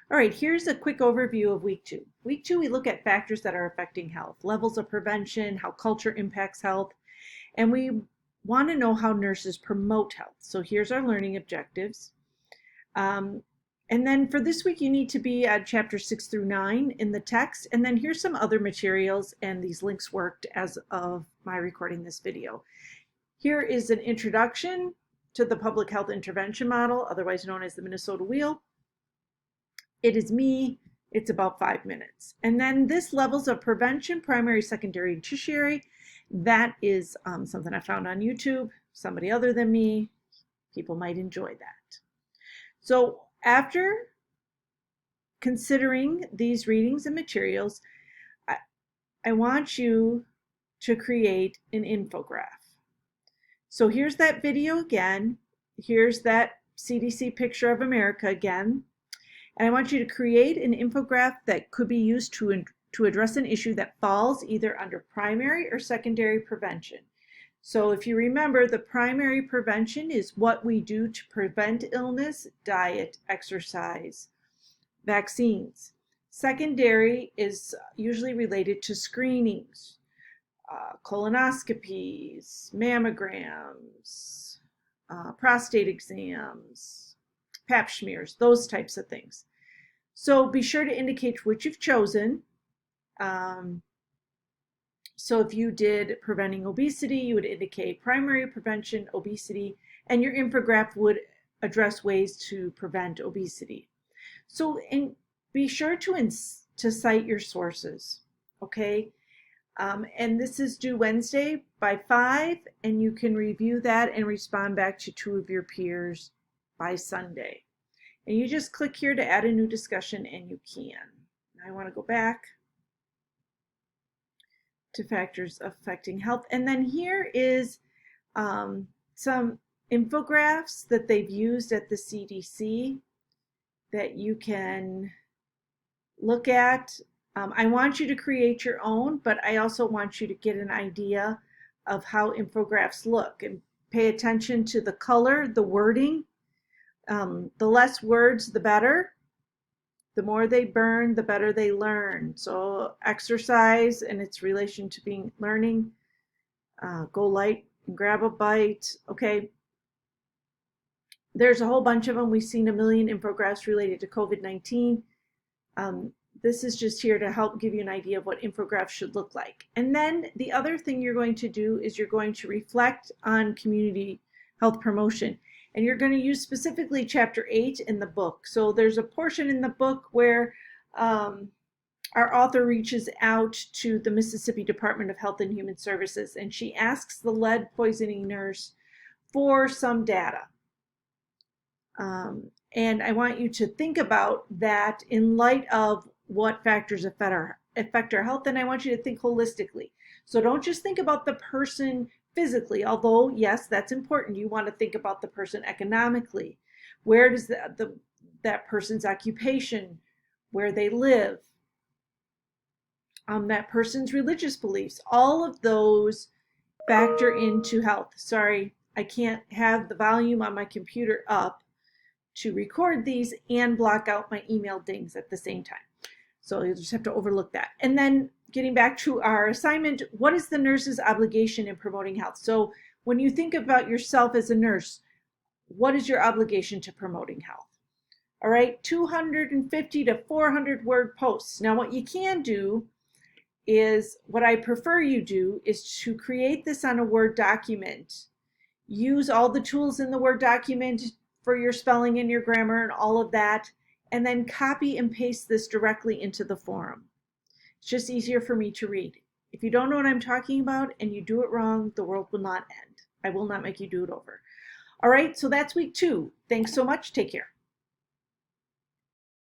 All right, here's a quick overview of week 2. Week 2, we look at factors that are affecting health, levels of prevention, how culture impacts health, and we want to know how nurses promote health. So here's our learning objectives. And then for this week, you need to be at chapter 6 through 9 in the text. And then here's some other materials, and these links worked as of my recording this video. Here is an introduction to the public health intervention model, otherwise known as the Minnesota Wheel. It is me. It's about 5 minutes. And then this levels of prevention, primary, secondary, and tertiary. That is something I found on YouTube. Somebody other than me. People might enjoy that. So after considering these readings and materials, I want you to create an infograph. So here's that video again. Here's that CDC picture of America again. And I want you to create an infograph that could be used to address an issue that falls either under primary or secondary prevention. So if you remember, the primary prevention is what we do to prevent illness: diet, exercise, vaccines. Secondary is usually related to screenings, colonoscopies, mammograms, prostate exams, pap smears, those types of things. So be sure to indicate which you've chosen. So if you did preventing obesity, you would indicate primary prevention, obesity, and your infograph would address ways to prevent obesity. So be sure to cite your sources, okay? And this is due Wednesday by 5, and you can review that and respond back to 2 of your peers by Sunday. And you just click here to add a new discussion, and you can. I want to go back to factors affecting health. And then here is some infographics that they've used at the CDC that you can look at. I want you to create your own, but I also want you to get an idea of how infographics look and pay attention to the color, the wording. The less words, the better. The more they burn, the better they learn. So exercise and its relation to learning. Go light and grab a bite. Okay. There's a whole bunch of them. We've seen a million infographics related to COVID-19. This is just here to help give you an idea of what infographics should look like. And then the other thing you're going to do is you're going to reflect on community health promotion. And you're going to use specifically chapter 8 in the book. So there's a portion in the book where our author reaches out to the Mississippi Department of Health and Human Services, and she asks the lead poisoning nurse for some data. And I want you to think about that in light of what factors affect our health, and I want you to think holistically. So don't just think about the person physically, although yes, that's important. You want to think about the person economically. Where does that person's occupation, where they live, that person's religious beliefs, all of those factor into health. Sorry, I can't have the volume on my computer up to record these and block out my email dings at the same time. So you'll just have to overlook that. And then getting back to our assignment, what is the nurse's obligation in promoting health? So when you think about yourself as a nurse, what is your obligation to promoting health? All right, 250 to 400 word posts. Now what you can do is, what I prefer you do is to create this on a Word document. Use all the tools in the Word document for your spelling and your grammar and all of that, and then copy and paste this directly into the forum. It's just easier for me to read. If you don't know what I'm talking about and you do it wrong, the world will not end. I will not make you do it over. All right, so that's week 2. Thanks so much. Take care.